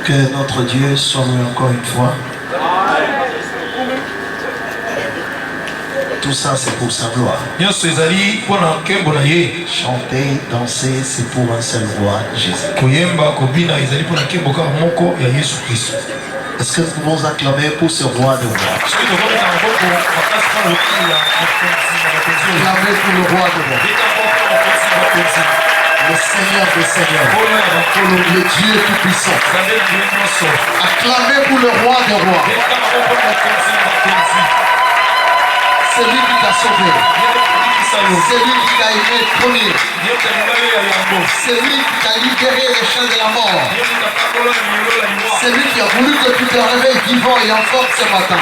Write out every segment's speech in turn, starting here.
Que notre Dieu soit loué encore une fois. Tout ça, c'est pour sa gloire. Chanter, danser, c'est pour un seul roi, Jésus. Est-ce que nous pouvons acclamer pour ce roi de rois? Acclamer pour le roi de rois. Le Seigneur des Seigneurs, le Dieu Tout-Puissant. Acclamez pour le roi des rois. C'est lui qui t'a sauvé. C'est lui qui t'a aimé premier. C'est lui qui t'a libéré les chaînes de la mort. C'est lui qui a voulu que tu te réveilles vivant et en forme ce matin.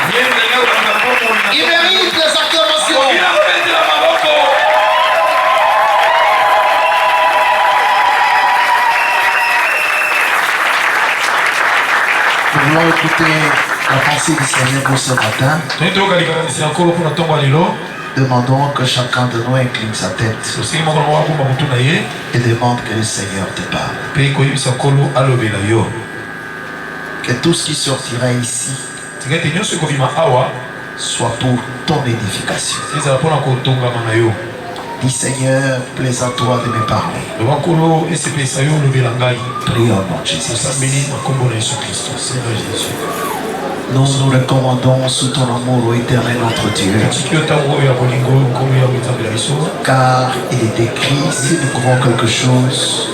Il mérite les acclamations. Nous voulons écouter la pensée du Seigneur pour ce matin. Demandons que chacun de nous incline sa tête et demande que le Seigneur te parle. Que tout ce qui sortira ici soit pour ton édification. Dis Seigneur, plaise à toi de me parler. Prions au nom de Jésus. Nous nous recommandons sous ton amour, ô éternel notre Dieu. Car il est écrit, si nous pouvons quelque chose,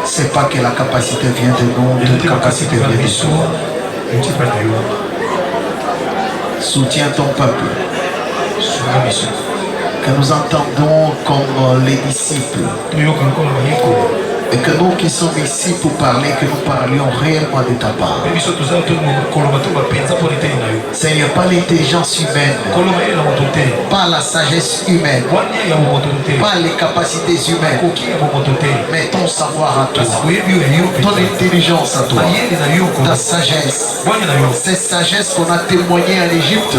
c'est pas que la capacité vient de nous, toute capacité vient de toi. Soutiens ton peuple. Que nous entendons comme les disciples. Et que nous qui sommes ici pour parler, que nous parlions réellement de ta part. Seigneur, pas l'intelligence humaine, pas la sagesse humaine, pas les capacités humaines, mais ton savoir à toi, ton intelligence à toi, ta sagesse. Cette sagesse qu'on a témoignée en Égypte,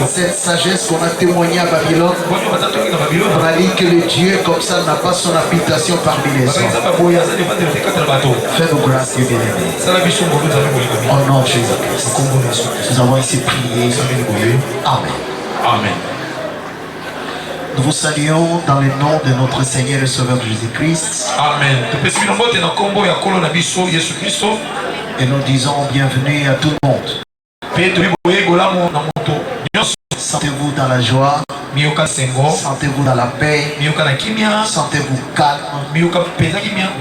cette sagesse qu'on a témoignée à Babylone, on a dit que le Dieu comme ça n'a pas son habitation parmi les hommes. Fais-nous grâce, Dieu bien-aimé. Au nom de Jésus-Christ, nous avons ici prié. Amen. Amen. Nous vous saluons dans le nom de notre Seigneur et Sauveur Jésus-Christ. Amen. Et nous disons bienvenue à tout le monde. Sentez-vous dans la joie. Sentez-vous dans la paix. Sentez-vous calme.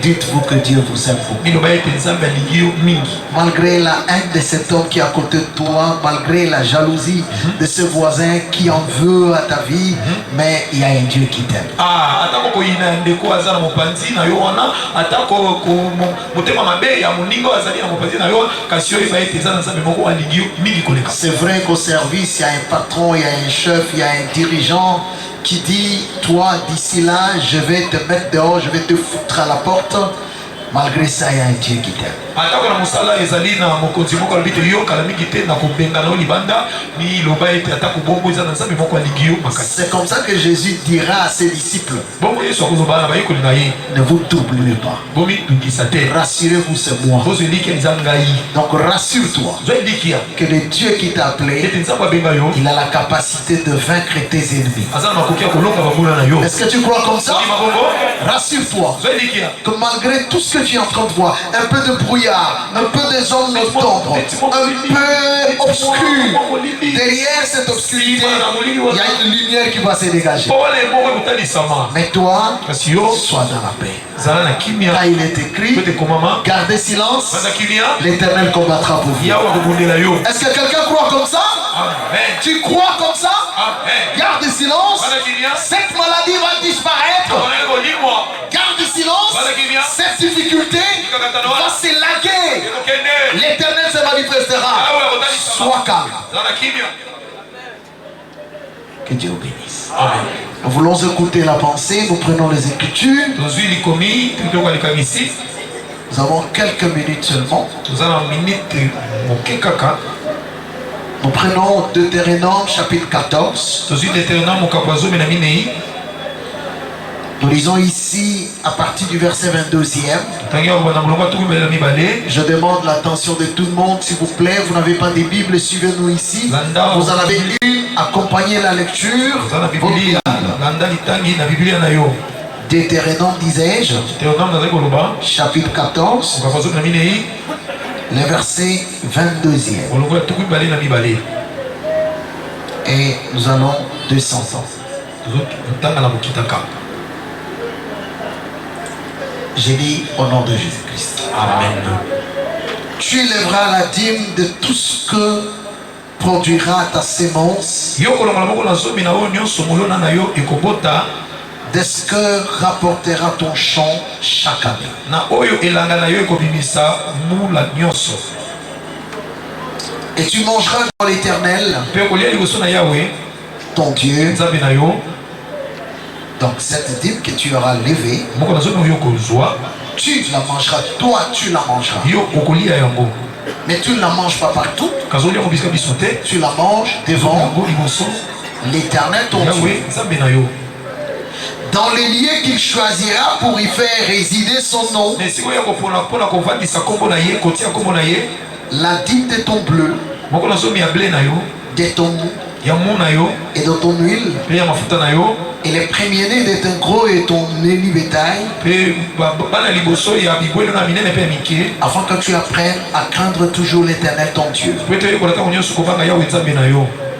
Dites-vous que Dieu vous aime beaucoup. Malgré la haine de cet homme qui est à côté de toi, malgré la jalousie de ce voisin qui en veut à ta vie, mais il y a un Dieu qui t'aime. C'est vrai qu'au service, il y a un patron, il y a un chef, il y a un dirigeant qui dit, toi d'ici là, je vais te mettre dehors, je vais te foutre à la porte. Malgré ça, il y a un Dieu qui t'aime. C'est comme ça que Jésus dira à ses disciples, ne vous doublez pas. Rassurez-vous, c'est moi. Donc rassure-toi que le Dieu qui t'a appelé, il a la capacité de vaincre tes ennemis. Est-ce que tu crois comme ça? Rassure-toi que malgré tout ce que tu es en train de voir, un peu de brouillard, un peu de zone d'ombre, un peu obscur, derrière cette obscurité, il y a une lumière qui va se dégager. Mais toi, sois dans la paix. Car il est écrit, gardez silence, l'Éternel combattra pour vous. Est-ce que quelqu'un croit comme ça? Amen. Tu crois comme ça? Amen. Garde silence, cette maladie va disparaître. Garde silence, cette difficulté va s'élaguer. L'Éternel se manifestera. Sois calme. Que Dieu bénisse. Amen. Nous voulons écouter la pensée, nous prenons les Écritures. Nous avons quelques minutes seulement. Nous prenons Deutéronome chapitre 14. Nous lisons ici à partir du verset 22e. Je demande l'attention de tout le monde, s'il vous plaît. Vous n'avez pas de Bible, suivez-nous ici. Vous en avez une, accompagnez la lecture. Deutéronome, disais-je, chapitre 14, le verset 22e. Et nous allons 200 ans. J'ai dit au nom de Jésus-Christ. Amen. Tu élèveras la dîme de tout ce que produira ta sémence, de ce que rapportera ton champ chaque année. Et tu mangeras dans l'Éternel, ton Dieu. Donc cette dîme que tu auras levée, tu la mangeras, toi tu la mangeras. Mais tu ne la manges pas partout. Tu la manges devant l'Éternel ton Dieu, dans les lieux qu'il choisira pour y faire résider son nom. La dîme de ton bleu, de ton mou et de ton huile, et les premiers-nés de ton gros et ton élu bétail, afin que tu apprennes à craindre toujours l'Éternel ton Dieu.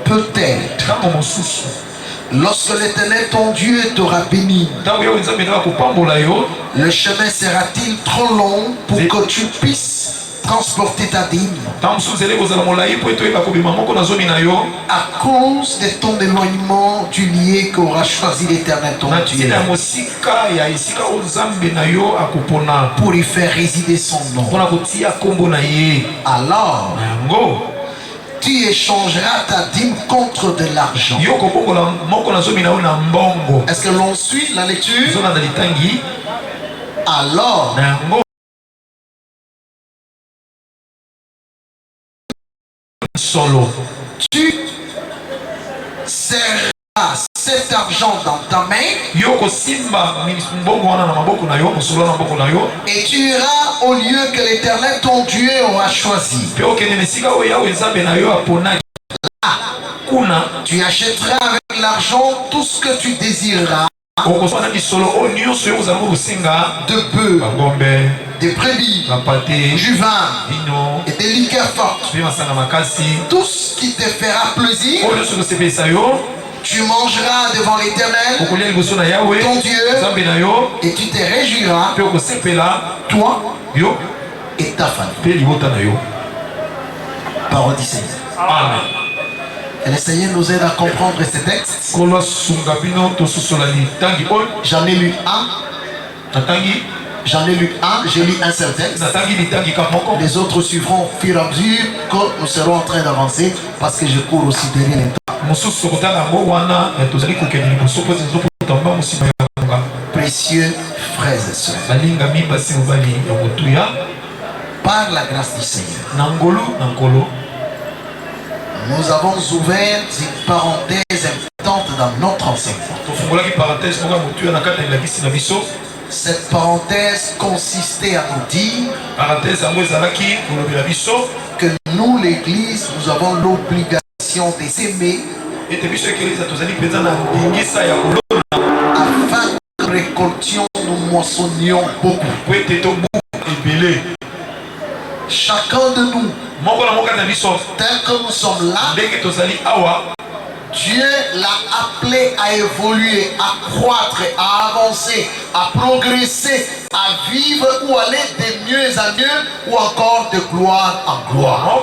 Peut-être, lorsque l'Éternel ton Dieu t'aura béni, le chemin sera-t-il trop long pour que tu puisses transporter ta dîme à cause de ton éloignement du lieu qu'aura choisi l'Éternel ton Dieu pour y faire résider son nom? Alors tu échangeras ta dîme contre de l'argent. Est-ce que l'on suit la lecture? Alors tu serras cet argent dans ta main et tu iras au lieu que l'Éternel ton Dieu aura choisi. Tu achèteras avec l'argent tout ce que tu désireras, de bœufs, des brebis, du vin et des liqueurs fortes, tout ce qui te fera plaisir. Tu mangeras devant l'Éternel ton Dieu et tu te réjouiras, toi et ta famille. Parole du Seigneur. Amen. Et le Seigneur nous aide à comprendre ces textes. J'en ai lu un. J'ai lu un seul texte. Les autres suivront au fur et à mesure que nous serons en train d'avancer, parce que je cours aussi derrière les temps. Précieux frères et sœurs, par la grâce du Seigneur, nous avons ouvert une parenthèse importante dans notre enseignement. Cette parenthèse consistait à nous dire que nous, l'Église, nous avons l'obligation de s'aimer afin que nous récoltions, nous moissonnions beaucoup. Chacun de nous, tel que nous sommes là, Dieu l'a appelé à évoluer, à croître, à avancer, à progresser, à vivre ou aller de mieux en mieux ou encore de gloire en gloire.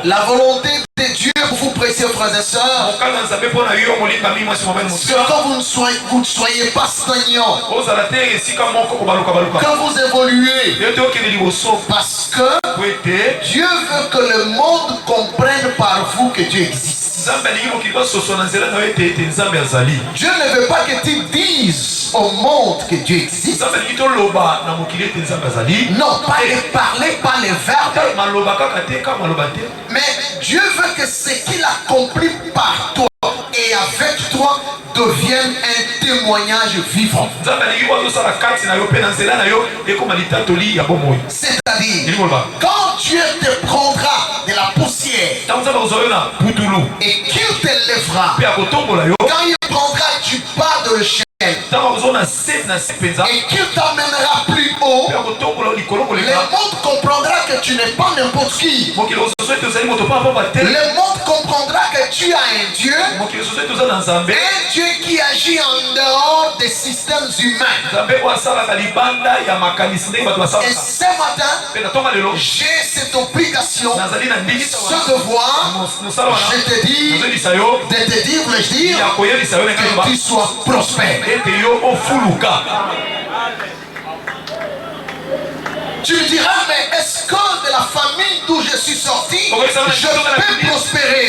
La volonté de Dieu pour vous, précieux frères et sœurs, c'est que vous ne soyez pas stagnants, quand vous évoluez, parce que Dieu veut que le monde comprenne par vous que Dieu existe. Dieu ne veut pas que tu dises au monde que Dieu existe. Non, pas les parler, pas les verbes. Mais Dieu veut que ce qu'il accomplit devienne un témoignage vivant. C'est-à-dire, quand Dieu te prendra de la poussière et qu'il t'élèvera, quand il prendra du bas de l'échelle et qu'il t'amènera plus haut, le monde comprendra que tu n'es pas n'importe qui. Le monde comprendra que tu as un Dieu qui agit en dehors des systèmes humains. Et ce matin, j'ai cette obligation, ce devoir, de te dire, voulais-je dire, que tu sois prospère. Tu me diras, mais est-ce que de la famille d'où je suis sorti, je peux prospérer?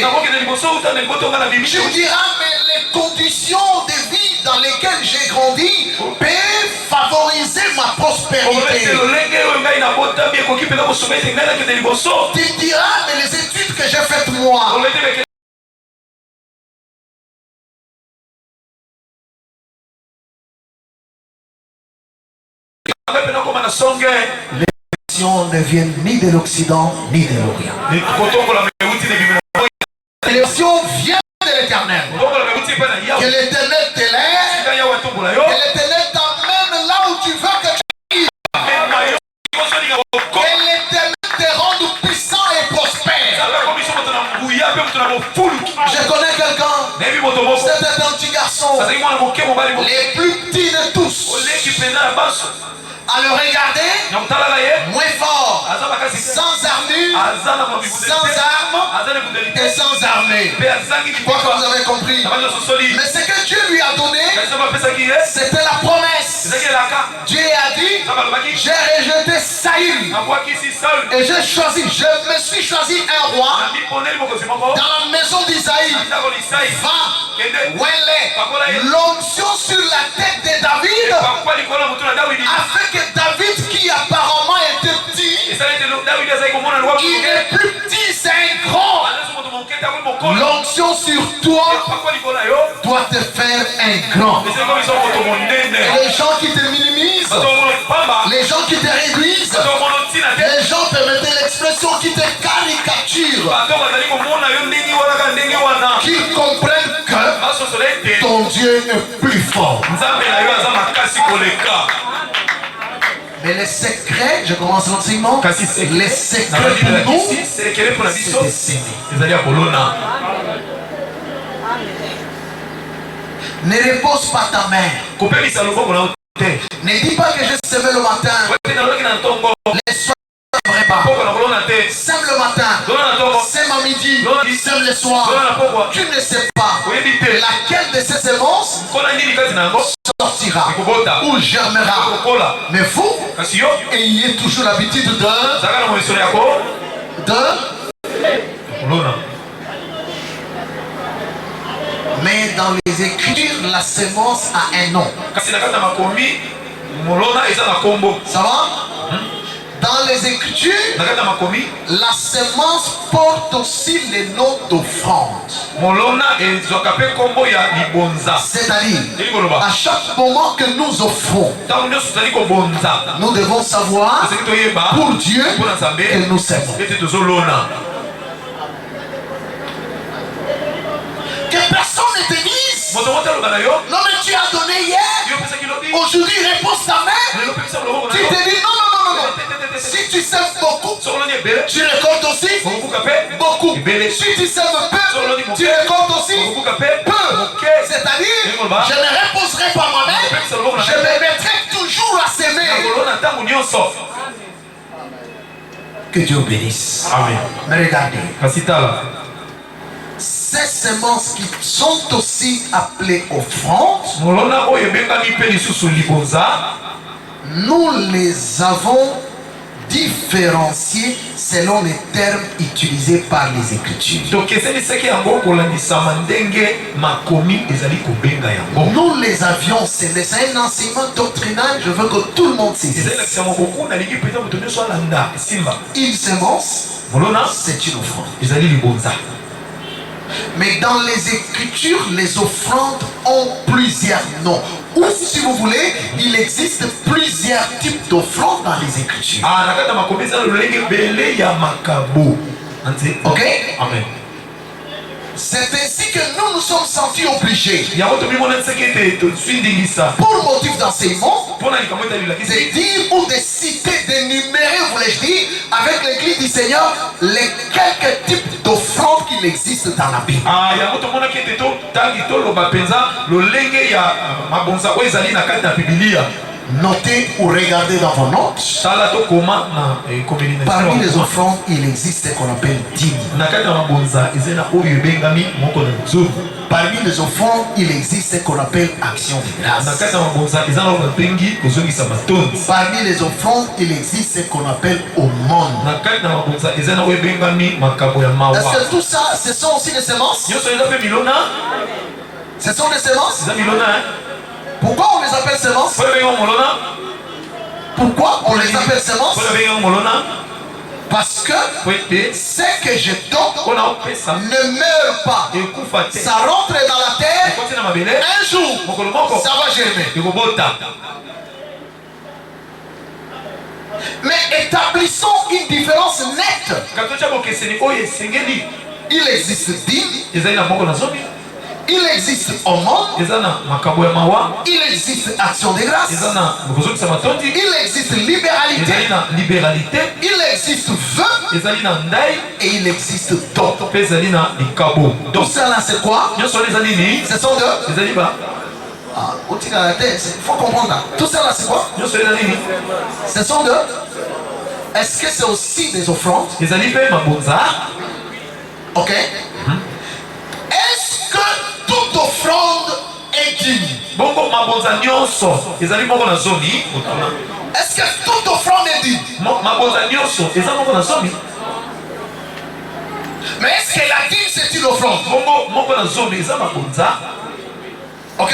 Tu me diras, mais les conditions de vie dans lesquelles j'ai grandi peuvent favoriser ma prospérité. Tu me diras, mais les études que j'ai faites moi, les nations ne viennent ni de l'Occident ni de l'Orient. Les nations viennent de l'Éternel. Que l'Éternel t'élève, que l'Éternel t'emmène là où tu veux que tu ailles. Que l'Éternel te rende puissant et prospère. Je connais quelqu'un, c'était un petit garçon, les plus petits de tous. À le regarder, moins fort, sans armure, sans armes et sans armée. Je crois que vous avez compris. Mais ce que Dieu lui a donné, c'était la promesse. Dieu a dit, j'ai rejeté Saül et j'ai choisi, je me suis choisi un roi dans la maison d'Isaïe. Va, où elle est, l'onction sur la tête de David, afin que David, qui apparemment était petit, il n'est plus petit, c'est un grand. L'onction sur toi doit te faire un grand. Et les gens qui te minimisent, les gens qui te réduisent, les gens, permettez l'expression, qui te caricaturent, qui comprennent que ton Dieu est plus fort. Mais les secrets, je commence l'enseignement, les secrets pour nous, c'est d'aimer. Ne repose pas ta main. Ne dis pas que je semé le matin. Les soirs ne vrai pas. Sème le matin, sème à midi, sème le soir. Tu ne sais pas laquelle de ces semences sortira ou germera. Mais vous, ayez toujours l'habitude de mais dans les Écritures, la semence a un nom. Ça va? Dans les Écritures, la semence porte aussi les noms d'offrande. C'est-à-dire, à chaque moment que nous offrons, nous devons savoir pour Dieu que nous servons. Que personne ne te dise, non mais tu as donné hier, aujourd'hui repose ta main. Tu te dis non, non, non, non. Si tu sèmes beaucoup, tu récoltes aussi beaucoup. Si tu sèmes peu, tu récoltes aussi peu. C'est-à-dire, je ne reposerai pas ma main, je me mettrai toujours à s'aimer. Que Dieu bénisse. Amen. Mais regardez, ces semences qui sont aussi appelées offrandes, nous les avons différenciées selon les termes utilisés par les Écritures. Nous les avions, c'est un enseignement doctrinal, je veux que tout le monde saisisse. Une semence, c'est une offrande. Mais dans les Écritures, les offrandes ont plusieurs noms. Ou si vous voulez, il existe plusieurs types d'offrandes dans les Écritures. Ok? Amen. C'est ainsi que nous nous sommes sentis obligés, pour motif d'enseignement, de dire ou de citer, d'énumérer, voulais-je dire, avec l'église du Seigneur, les quelques types d'offrandes qu'il existe dans la Bible. Notez ou regardez dans vos notes. Parmi les offrandes, il existe ce qu'on appelle dîme. Parmi les offrandes, il existe ce qu'on appelle action de grâce. Parmi les offrandes, il existe ce qu'on appelle aumône. Est-ce que tout ça, ce sont aussi des semences? Ce sont des semences? Pourquoi on les appelle semences? Pourquoi on les appelle semences? Parce que ce que je donne ne meurt pas. Ça rentre dans la terre. Un jour, ça va germer. Mais établissons une différence nette. Il existe dîme. Il existe aumône. Il existe action de grâce. Il existe libéralité. Il existe vœu. Et il existe don. Tout cela c'est quoi? Ce sont deux. Il faut comprendre. Tout cela c'est quoi? Ce sont deux. Est-ce que c'est aussi des offrandes? Ok. Est-ce que toute offrande est digne? Est-ce que toute offrande est digne? Mais est-ce que la dîme c'est une offrande? Ok?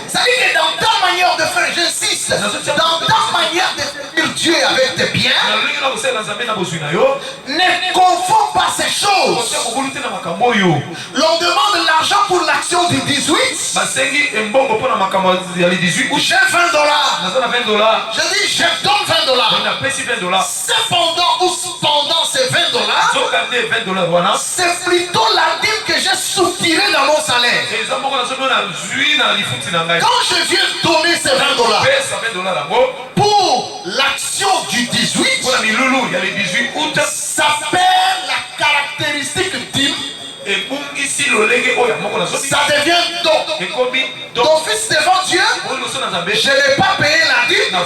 Ça dit que dans ta manière de faire, j'insiste, dans ta manière de servir Dieu avec tes biens, ne confonds pas ces choses. L'on demande l'argent pour l'action du 18. J'ai $20. Je dis, je donne $20. Cependant, ou pendant ces $20, c'est plutôt la dîme que j'ai soutirée dans mon salaire. Quand je viens donner ces $20 pour l'action du 18, ça perd la caractéristique dîme. Ça devient don. Ton fils devant Dieu, je n'ai pas payé la dîme,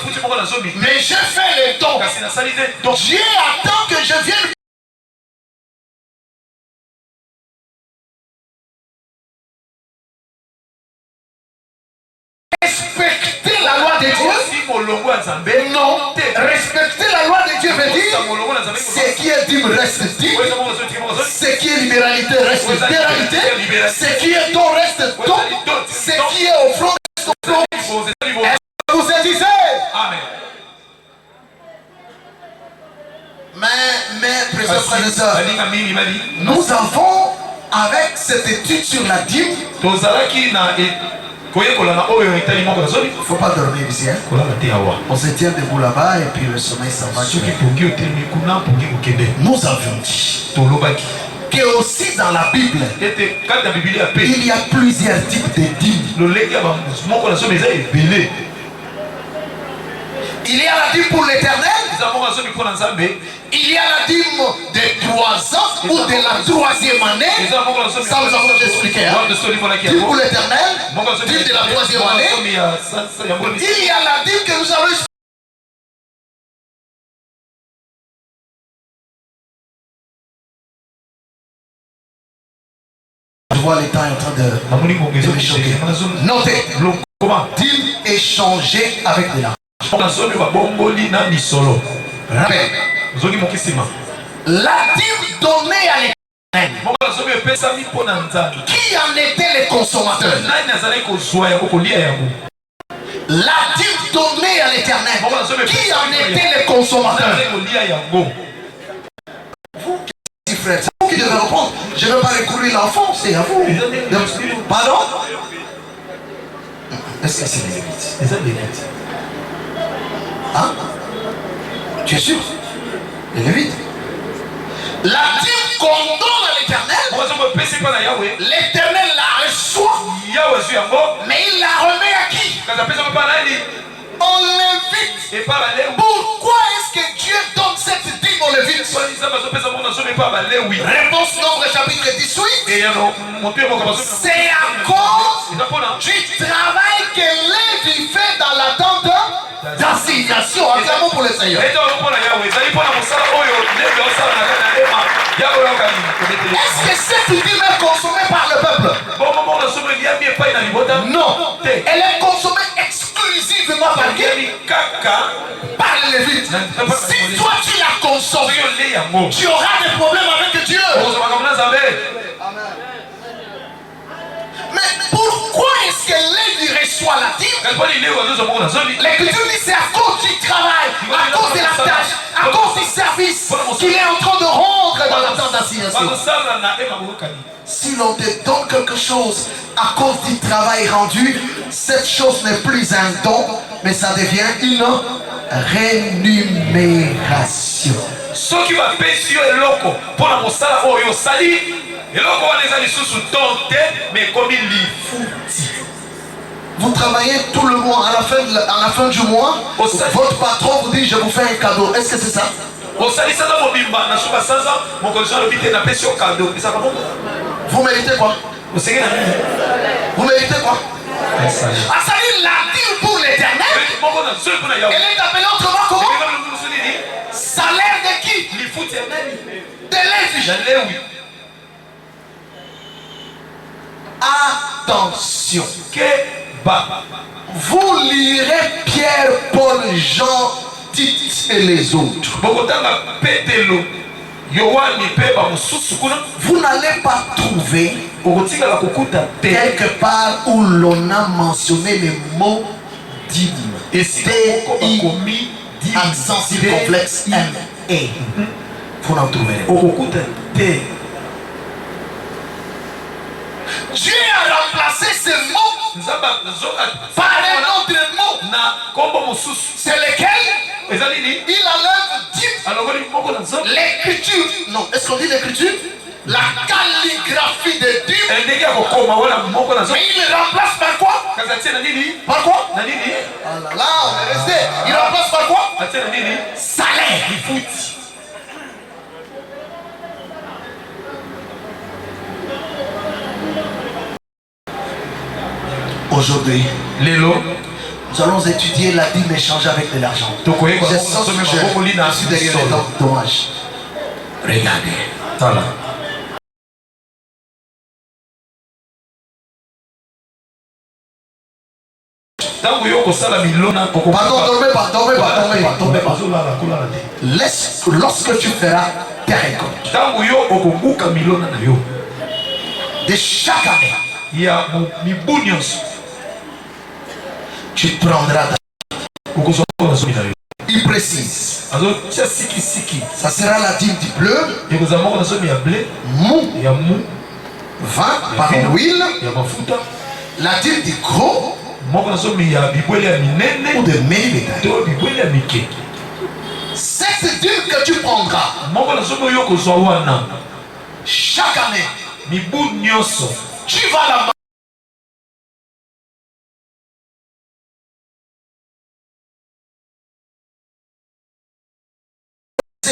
mais j'ai fait les dons. Donc Dieu attend que je vienne. Respecter la loi de Dieu? Non. Respecter la loi de Dieu veut dire ce qui est dîme reste dîme, ce qui est libéralité reste libéralité, ce qui est don reste don, ce qui est offrande reste offrande. Est-ce que vous saisissez? Amen. Mais, précieux frères et sœurs, nous avons, avec cette étude sur la dîme, il ne faut pas dormir ici. Hein? On se tient debout là-bas et puis le sommeil s'en va. Nous avions dit que aussi dans la Bible, il y a plusieurs types de dîmes. Il y a la dîme pour l'éternel. Il y a la dîme de 3 ans ou de la 3e année. Ça nous avons expliqué. Hein? Dîme pour l'éternel, dîme de la 3e année. Il y a la dîme que nous avons expliqué. Je vois les temps en train de me choquer. Notez, dîme échangée avec de l'argent. Rappel. La dîme donnée à l'éternel. Qui en était le consommateur? La dîme donnée à l'éternel. Qui en était le consommateur? Vous qui frère. C'est vous qui devez répondre. Je ne vais pas recourir l'enfant, c'est à vous. Pardon? Est-ce que c'est les Lévites? Les Lévites. Hein? Tu es sûr? Les Lévites. La dîme qu'on donne à l'éternel, l'éternel la reçoit, mais il la remet à qui? On Lévite. Pourquoi est-ce que Dieu donne cette dîme aux Lévites? Réponse Nombre chapitre 18. C'est à cause du travail que Lévi fait dans la tente d'assignation, en clairement pour le Seigneur. Est-ce que cette dîme est consommée par le peuple? Non. Elle est consommée exclusivement par qui? Par les Lévites. Si toi tu la consommes, tu auras des problèmes avec Dieu. Mais pourquoi est-ce que Lévi reçoit la dîme? L'Écriture dit c'est à cause du travail, à cause de la tâche, à cause du service qu'il est en train de rendre dans la tente d'assignation. Si l'on te donne quelque chose à cause du travail rendu, cette chose n'est plus un don, mais ça devient une rémunération. Ce qui va payer l'oko pour la mosala oyo sali eloko wana eza lisusu tonte mais comme il fouti. Vous travaillez tout le mois, à la fin du mois, votre patron vous dit je vous fais un cadeau. Est-ce que c'est ça? Vous méritez quoi? Vous méritez quoi? Ça dit la dîme pour l'éternel. Elle est appelée autrement comment? Salaire de qui? De Lévi. Attention. Vous lirez Pierre, Paul, Jean, Tite et les autres. Vous n'allez pas trouver quelque part où l'on a mentionné le mot dîme. Et c'est accent circonflexe M-E. Vous n'en trouverez pas. Dieu a remplacé ce mot par un autre mot. C'est lequel? Il enlève l'écriture. Non, est-ce qu'on dit l'écriture? La calligraphie de Dieu. Mais il le remplace par quoi? Par quoi? Oh là là, on est resté. Il remplace par quoi? Salaire. Aujourd'hui, nous allons étudier la dîme échangée avec de l'argent. Je sens que je suis derrière les dents. Dommage. Regardez. Pardon, dormez pas. Lorsque tu feras tes récoltes, de chaque année, tu prendras il précise. Ça sera la dîme du bleu, mou, vin par l'huile, la dîme du gros ou de meni bétail. Cette dîme que tu prendras chaque année, tu vas la manger.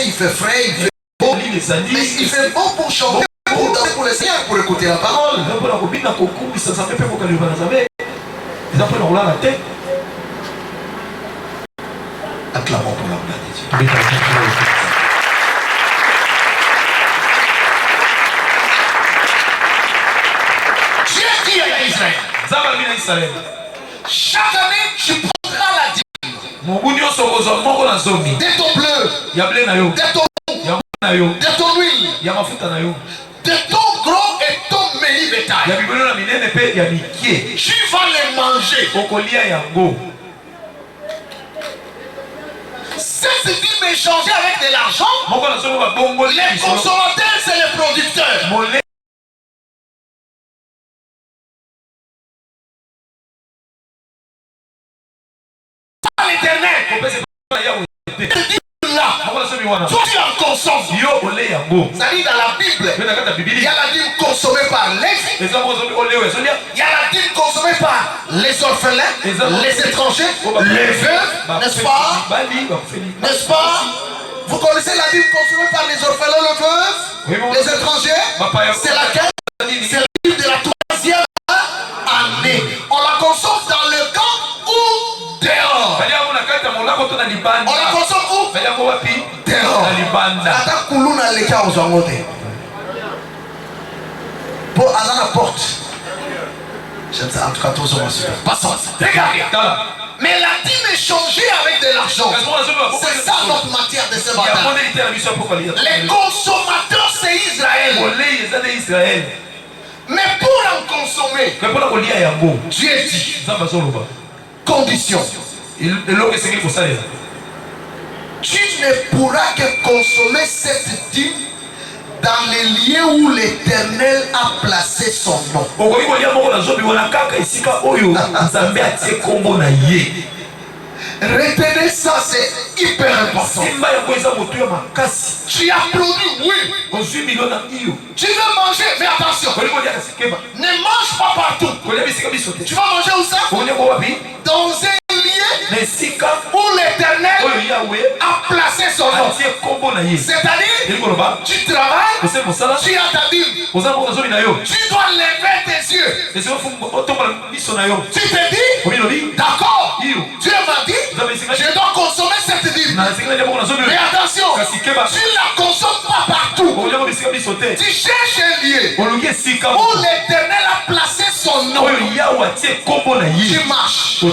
Il fait frais, il fait beau, mais il fait beau pour chanter, pour danser, pour le Seigneur, pour écouter la parole. Acclamons pour la gloire de Dieu. Dieu dit à Israël, chaque année tu prendras la dîme de ton bleu, de ton mou, de ton huile, de ton gros et ton meni bétail. Tu vas les manger. Cette dîme dîme échangée avec de l'argent, les consommateurs, c'est les producteurs. L'éternel. Là, toi tu en consommes. C'est-à-dire dans la Bible, il y a la dîme consommée par les filles, il y a la dîme consommée par les orphelins, les étrangers, les veuves, n'est-ce pas? N'est-ce pas? Vous connaissez la dîme consommée par les orphelins, les veuves, les étrangers? C'est laquelle? C'est la dîme de la troisième année. On la consomme dans le camp ou dehors? On la consomme où? Dehors. Ata kuluna leka ozangote. Pour aller à la porte. J'aime ça, en tout cas, tous sont super. Passons. Regardez. Mais la dîme échangée avec de l'argent, c'est ça notre matière de ce matin. Les consommateurs, c'est Israël. Mais pour en consommer, Dieu dit, condition. Tu ne pourras que consommer cette dîme dans les lieux où l'Éternel a placé son nom. Retenez ça, c'est hyper important. Tu as produit, oui. Tu veux manger, mais attention. Ne mange pas partout. Tu vas manger où ça? Dans un lieu où l'Éternel a placé son nom. C'est-à-dire, tu travailles, tu as ta dîme. Tu dois lever tes yeux. Tu te dis, d'accord, Dieu m'a dit, je dois consommer cette dîme. Mais attention, tu ne la consommes pas partout. Tu cherches un lieu où l'Éternel a placé son nom. Tu marches.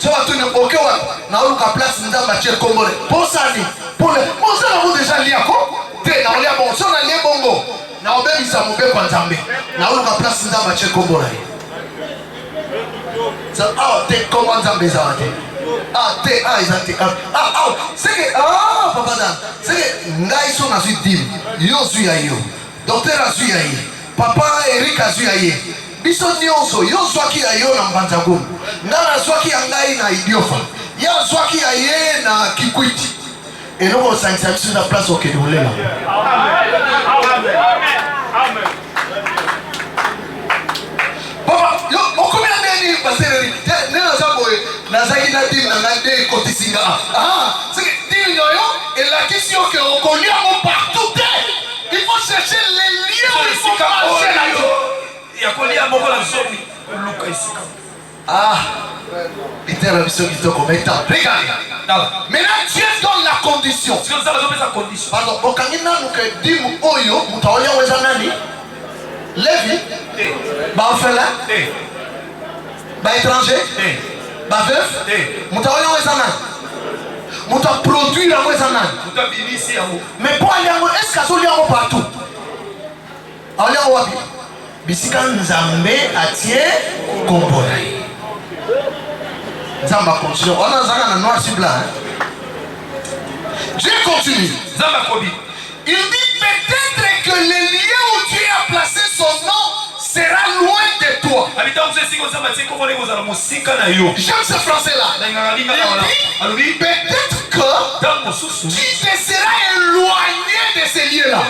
Tu vas tout n'importe quoi. N'a pas place nous avons bâti comme pour ça ni pour les bon ça nous déjà lié quoi t'es n'a lié bon ça n'a lié bongo n'a pas mis ça mon père quand jamais n'a pas place nous avons bâti comme ça ah t'es comment ça les a ah t'es ah ils ont c'est que papa dan c'est que ngai so na su dim yo su ya yo docteur a su ya yo papa Eric a su ya yo biso nyonso yo zwaki ya yo na mbanzago ngana zwaki ya ngai na idiofa ya zwaki ya ye na kikwiti eloko sangisa biso na place okende olela amen papa yo okomela neni basere nena zaboye na zaki na dim na ngande kotisinga c'est dim yo et la question que on connaît partout il faut chercher les lieux où il faut marcher là. Peter maintenant Dieu donne la condition. Pardon, Lévi, orphelin, étranger, veuf, produit la mais pour aller est-ce que ça partout? Bisika Nzambe atie kombola. Nzamba continue. On a zanga na noir sur blanc. Dieu continue. Nzamba kobi. Il dit peut-être que le lieu où Dieu a placé son nom sera loin de toi. J'aime ce français-là. Il dit peut-être que tu te seras éloigné de ces lieux-là.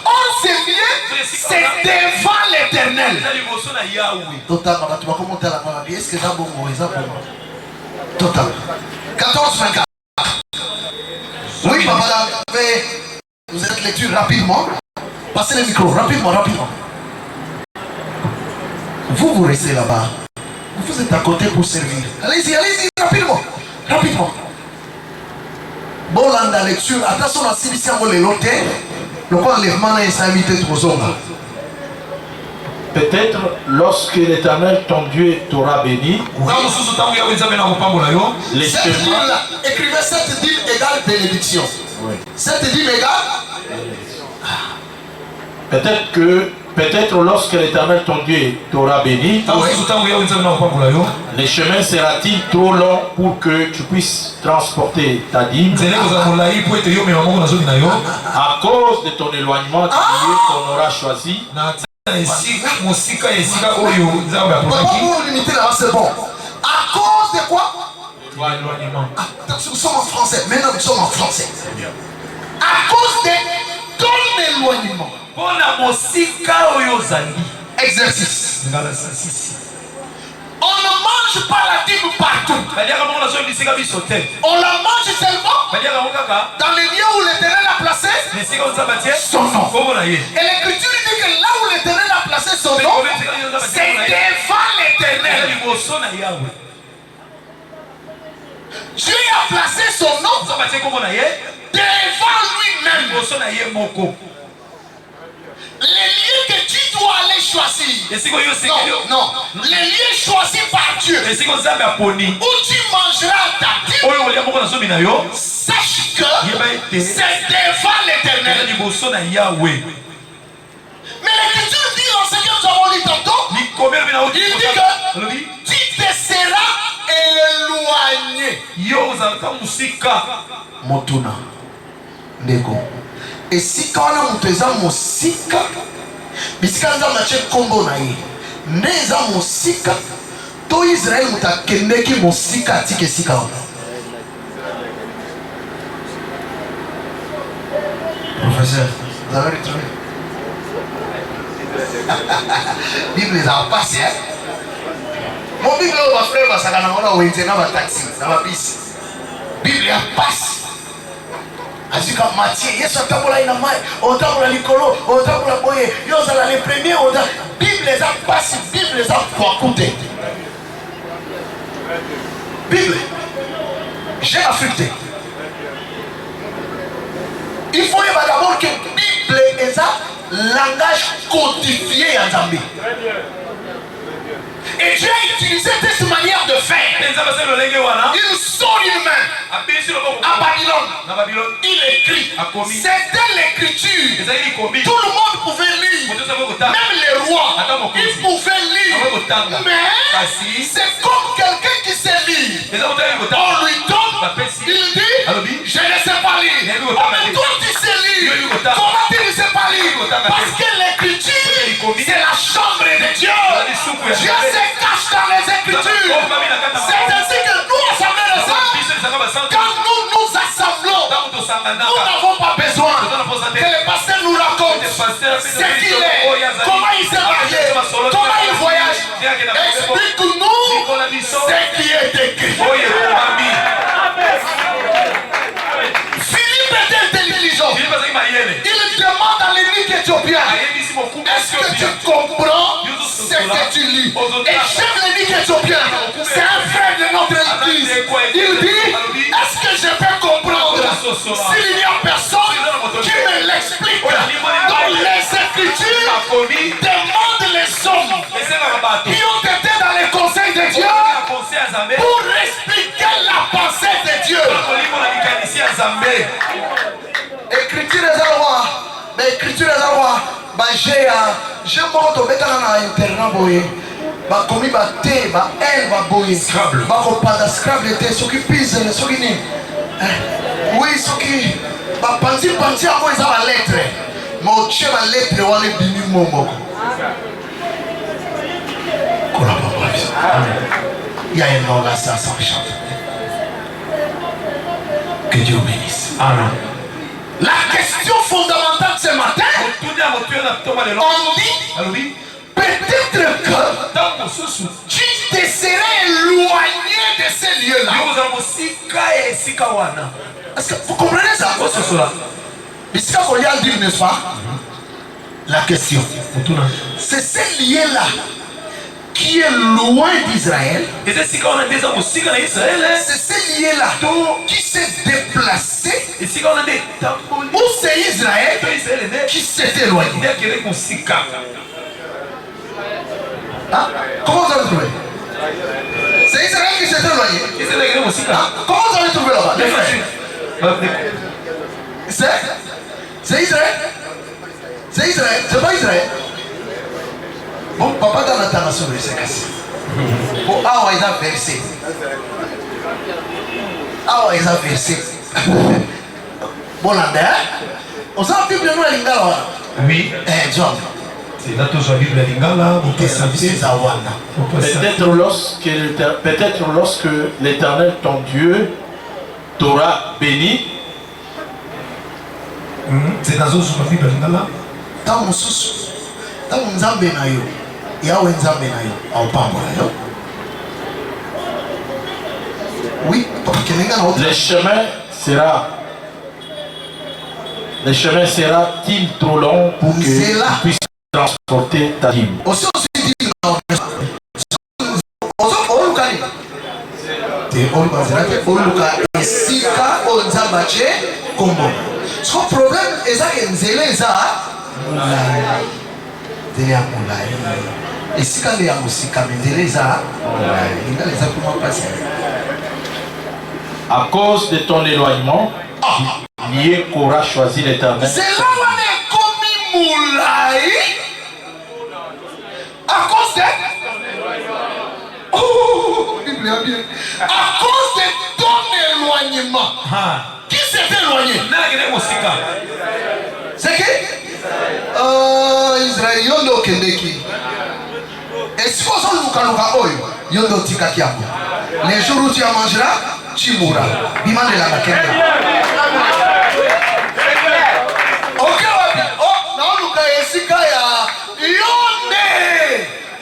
Or, ces lieux, c'est devant l'Éternel. Est-ce que c'est bon? Total. 14-24. Oui, papa, vous êtes lecture rapidement. Passez le micro, rapidement. Vous restez là-bas. Vous êtes à côté pour servir. Allez-y, rapidement. Bon, là, la lecture, attention à ce que vous l'enlevez. Le enlèvement est invité trop souvent. Peut-être lorsque l'Éternel ton Dieu t'aura béni, écrivez cette dîme égale bénédiction. Oui. Cette dîme égale. Peut-être que Peut-être lorsque l'Éternel ton Dieu t'aura béni, le chemin sera-t-il trop long pour que tu puisses transporter ta dîme? À cause de ton éloignement du lieu qu'on aura choisi. C'est bon. À cause de quoi? Éloignement. Nous sommes en français. Maintenant nous sommes en français. À cause de ton éloignement. Exercice. On ne mange pas la dîme partout. On la mange seulement dans les lieux où l'Éternel a placé son nom. Et l'Écriture dit que là où l'Éternel a placé son nom, c'est devant l'Éternel. Dieu a placé son nom devant lui-même. Les lieux que tu dois aller choisir. Non. Les lieux choisis par Dieu. Où tu mangeras ta dîme. Sache que c'est devant l'Éternel. Mais l'Écriture dit dans ce que nous avons lu tantôt, il dit que tu te seras éloigné. Motuna. Ndeko. Et si quand on a monté ça mosika, bisika za mache kombo na ye, neza mosika, to Israël muta kendeki mosika tike sika. Professeur, vous avez retrouvé? Bible les a passé. Mon Bible va frère va sakana ona wente na ba taxi, na ba bis. Bible a passé. Azika Matthieu, Yesu atabola ina mai, otabola likolo, otabola boye, yozala les premiers, Bible les a passé, Bible les a écouté. Bible, j'ai affecté. Il faut d'abord que Bible est un langage codifié en Zambie. Et Dieu a utilisé cette manière de faire. Il sort une main à Babylone. Il écrit. C'était l'écriture. Tout le monde pouvait lire. Même les rois, ils pouvaient lire. Mais c'est comme quelqu'un qui sait lire. On lui donne, il dit, je ne sais pas lire. Mais toi tu sais lire. Comment tu ne sais pas lire? Parce que l'écriture, c'est la chambre de Dieu. Dieu se cache dans les Écritures. C'est ainsi que nous, assemblés de saints, quand nous nous assemblons, nous n'avons pas besoin que le pasteur nous raconte ce qu'il est, comment il s'est marié, comment il voyage. Explique-nous ce qui est écrit. Philippe était intelligent. Il demande à l'énigme éthiopien, est-ce que tu comprends ce que tu lis? Et j'aime l'énigme éthiopien. C'est un frère de notre église. Il dit, est-ce que je peux comprendre? S'il n'y a personne qui me l'explique, dans les Écritures demandent les hommes qui ont été dans les conseils de Dieu pour expliquer la pensée de Dieu. Écriture des rois, mais écriture des rois, j'ai mon tombé dans l'internet boye, commis thé, elle va boyer, pas de scrabble thé, ceux qui pisent, ceux qui n'y, oui, ceux qui, pensi à moi ils ont la lettre, mon chien la lettre, on est bini momo. Il y a un nom là, ça s'enchante. Que Dieu bénisse. Amen. La question fondamentale ce matin, on dit peut-être que tu te serais éloigné de ces lieux-là. Est-ce que vous comprenez ça? Ici, on y a dit, n'est-ce pas? La question, c'est ces lieux-là qui est loin d'Israël. C'est ces lieux-là qui s'est déplacé. Ou c'est Israël qui s'est éloigné. Hein? Comment vous avez trouvé? C'est Israël qui s'est éloigné. Hein? Comment vous avez trouvé là-bas? C'est Israël. C'est Israël. C'est pas Israël. Bon, papa dans la tana sur verset cassé. Bon, ah, ils ont versé. Ah, ils ont versé. Bon, là, on s'en fait bien, nous, à l'ingala. Oui. John. C'est là tout sur la Bible à l'ingala. Peut-être lorsque l'Éternel, ton Dieu, t'aura béni. C'est dans la Bible à l'ingala. Dans mon sous. Dans mon zambe na yo. Yawe nzambe na yo. Au pambo na yo. Oui, parce que le chemin sera-t-il trop long pour que tu puisses transporter ta dîme? Son problème est que nzela eza nzela ya molai esika nde ya mosika me nzela eza molai eza comment passer. À cause de ton éloignement, lié qu'aura choisi l'Éternel. C'est là où on est commis moulai. À cause de... Oh, Bible a bien. À cause de ton éloignement. Qui s'est éloigné? C'est qui? Israël, yondo kendeki. Et si vous avez yondo tikakiamo. Les jours où tu en mangeras, tu mourras. Bimane la makenda. Ok, oh, naoluka esika ya yonde.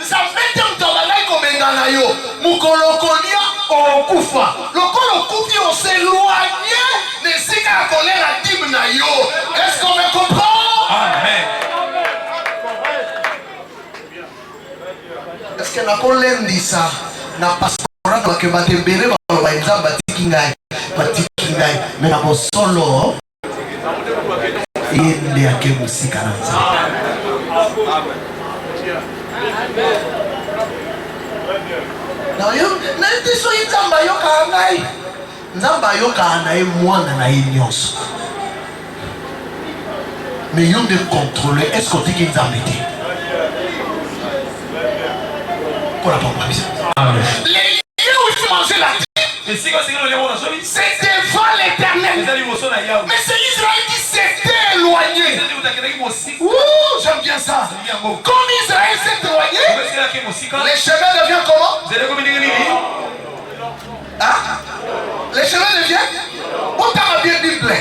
Nzambete mtabalai komengana yo. Mukolokonia okufa. Lokolo kufi on s'éloigné. Nesika ya kolera dim na yo. Est-ce qu'on me comprend? Amen. Est-ce que na kolendisa na pastora na ke batembele ba nzamba tikingai batikingai mais na bosolo inde yake musika na nzamba. Na yo na ndiso nzamba yo kangai nzamba yo kana e mwana na nyonso. Mais yo de contrôler est-ce que tiki nzamba te? Pour la pompe. Amen. Les lieux où il faut manger la terre, c'est devant l'Éternel. Mais c'est Israël qui s'est éloigné. Ouh, j'aime bien ça. Comme Israël s'est éloigné, les chemins deviennent comment? Hein? Les chemins deviennent? Autant bien Bible.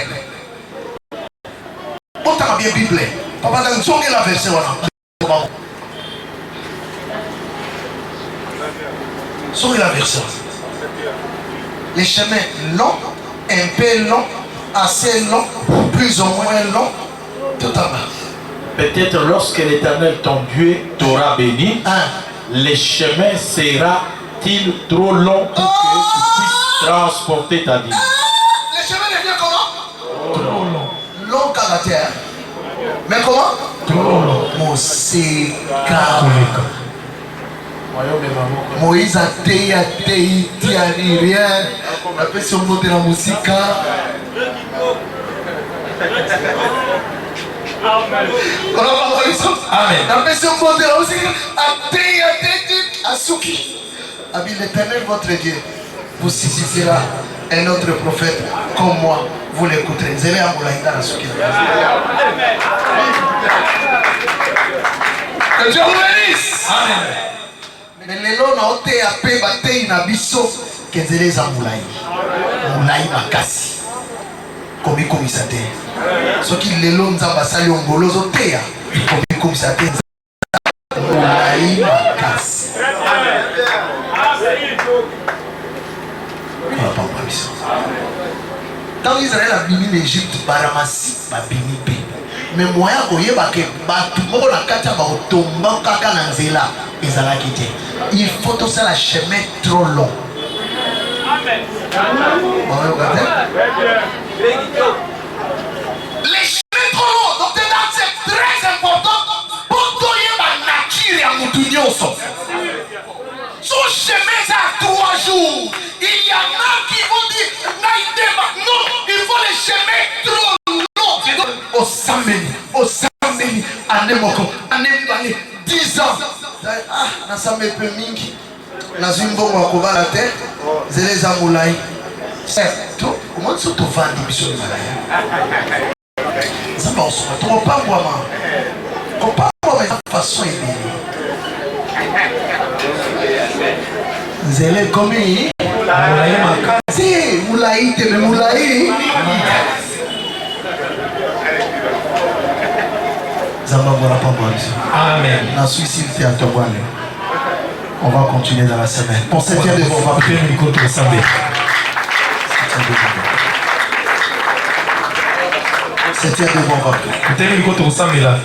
Autant bien Bible. Papa, dans le la verset, sur la version. Les chemins longs, un peu longs, assez longs, plus ou moins longs, tout en bas. Peut-être lorsque l'Éternel, ton Dieu, t'aura béni, les chemins sera-t-il trop long pour que tu puisses transporter ta vie? Les chemins deviennent comment? Trop long. Long qu'à la terre. Mais comment? Trop long. Moïse a rien. Après si on monte la musique. Amen. Après si on monte la musique. Asuki. Habile l'Éternel votre Dieu vous suscitera un autre prophète comme moi. Vous l'écouterez. Zélé Amoulaïda Asuki. Que Dieu vous bénisse. Amen. Mais les lots n'ont été appelés bataille na biso qu'ezele za moulai. Moulai makasi. Komi komisate. Ce qui les lots nzamba sali ongolozo teya. Komi komisate. Moulai makasi. Quand Israël a bini l'Égypte, baramasi babini pe. Mais moyen koyeba ke batu moko na kati ya baotomba kaka na nzela ezalaki te. Il faut tout ça la chemin trop long. Amen. Les chemins trop longs. Donc c'est très important pour donner ma nature à mon nyonso. Son chemin c'est à 3 jours. Il y en a qui vont dire non, il faut les chemins trop longs. Au samedi, anemoko, anemibani, 10 ans. nasambe pe mingi nazimbongo akobala te zele za mulai to comment ça to vandi biso malaya ça va on to pas moi ma façon zele komi si mulai te me mulai Amen. La suicide fait à toi. On va continuer dans la semaine. Pour septième devant, on va prier le micro de Sambé. Septième devant, on va prier. Peut-être le micro de Sambé là.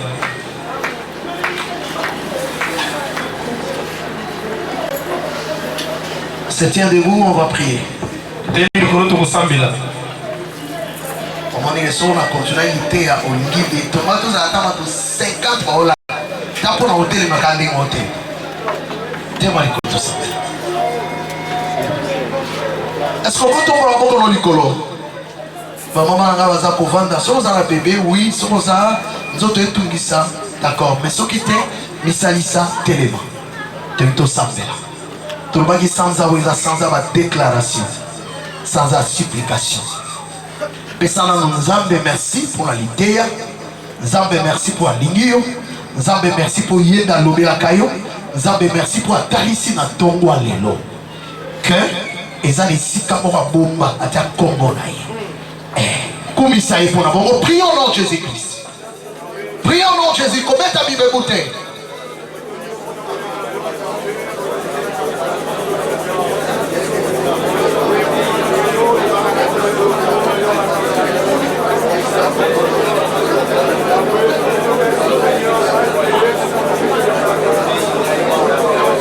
Septième debout, on va prier. Peut-être le micro de Sambé là. On a continué à lutter à Olingi. Et tomatos à la 50 paroles. T'as pour l'hôtel, ma candé hôtel. T'es mal écouté ça. Est-ce qu'on peut tomber en bas dans l'écolo? Maman n'a pas à vendre. Si on a un bébé, oui. Si on a nous autres tout ça, d'accord. Mais ce qui était, misalisa téléma. T'es tout samedi là. Tout le monde qui sans avoir sans déclaration, sans supplication. Pesana Nzambe merci pour la lidéa, Nzambe merci pour la lingio, Nzambe merci pour yenda lobe la kayo, Nzambe merci pour la talisi na tongo lelo. Que ezali sika mora bomba atia kombo na ye. Komisa ye pour na bongo, prions au nom de Jésus-Christ. Prions au nom de Jésus, combien ta Bible bouteille?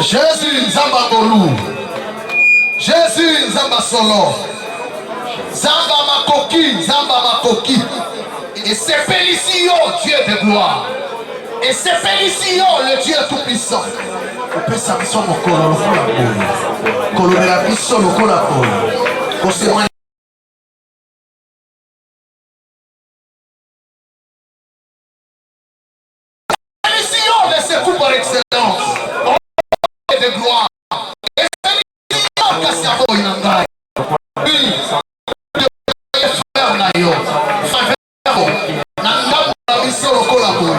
Jésus Zamba Golou, Jésus Zamba Solo, Zamba Makoki, et c'est Félicio, Dieu de gloire, et c'est Félicio, le Dieu tout-puissant. On peut s'amuser mon colon, colon de la puissance, le colon. Félicio, le secours par excellence. De gloire. Et c'est Kassabo Inangai. Oui. Frère Nayo. Faveur. Nangabo la bisolo kolaboui.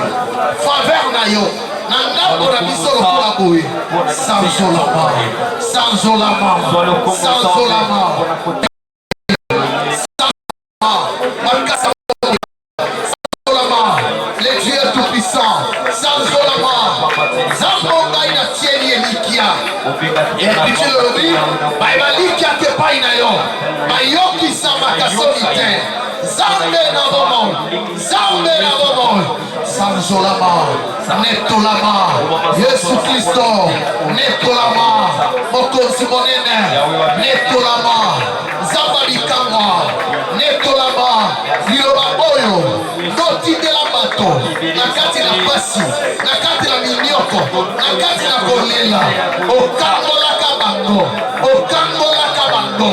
Faveur Nayo. Nangabo la bisolo kolaboui. Sans olama. Sans olama. Sans olama. Sans olama. Le Dieu tout-puissant. Sans olama. Zambonga ina tieni elikia. Et puis tu le dis, baibalikia ke paina yo. Bayoki sama kasonite. Zambe na bomo. Zambe na bomo. Sanzolama. Netolama. Yesu Christo. Netolama. Mokonzi monene. Netolama. Zamba bikangwa. Netolama. Liloba boyo. Doti de la bato. Nakati la pasi. Nakati la minyoko. Nakati la kolela. Okambola kabango. Okambola kabango.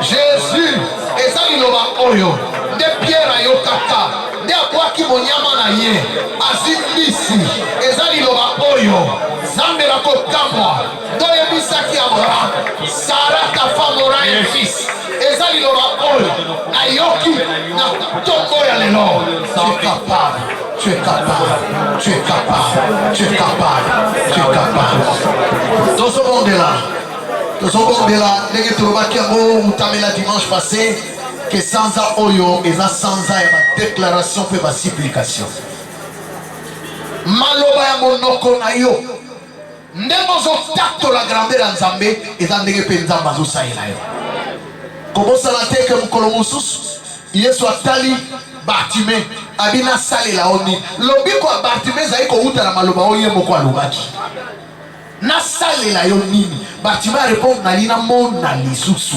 Jésus. Eza liloba oyo. De Pierre yokaka. De abwaki monyama na ye. Azimisi. Eza liloba oyo. Zambe la kokambwa. Doye bisaki Abraham. Sarah ta femme aura un fils. Eza liloba oyo. Ayoki na tombo ya lelo. Tu es capable. Tu es capable. Tu es capable. Tu es capable. Tu es capable. Dans ce monde-là. Dans ce monde-là. Nege turobaki yango utamela dimanche passé. Que sans a oyo et sans a déclaration pour ma supplication. Maloba ya monoko na yo. Ndemo zo tato la grandeur nzambe et dans ndenge pe nzamba zo saela yo. Comment ça la teke mukolo mususu? Yesu atali Bartimée abina sale la oni. Lobi ko Bartimée zai ko uta na maloba oye moko alobaki. Na sale la yo nini? Bartimée répond na lina mona lisusu.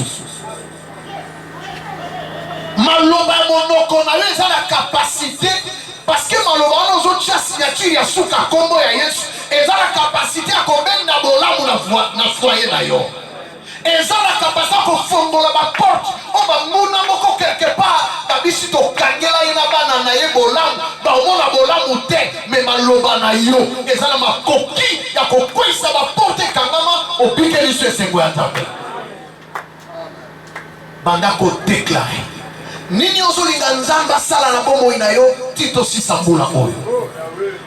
Maloba monoko na yo eza la capacité parce que maloba on ozo tia signature ya suka kombo ya Yesu eza la capacité à combien na bolamu na foyer na yo. Eza la capacité ko fongola ba porte on ba muna moko quelque part ba bishi to kangela ina bana na ye bolamu ba mona bolamu te mais maloba nzamba na yo eza na makoki ya kokwisa baporte ekangama opikeli so esengo ya nzambe banda kodeklare nini ozolinga nzamba asala na bomoi na yo tito 6 mbula oyo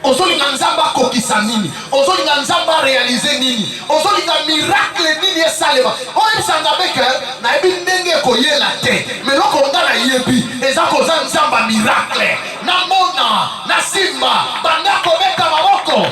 ozolinga nzamba akokisa nini ozolinga nzamba arealize nini ozolinga miracle nini esalema oyebisanga beke nayebi ndenge ekoyela te meloko nga nayebi eza koza nzamba miracle namona na simba banda kobeta maboko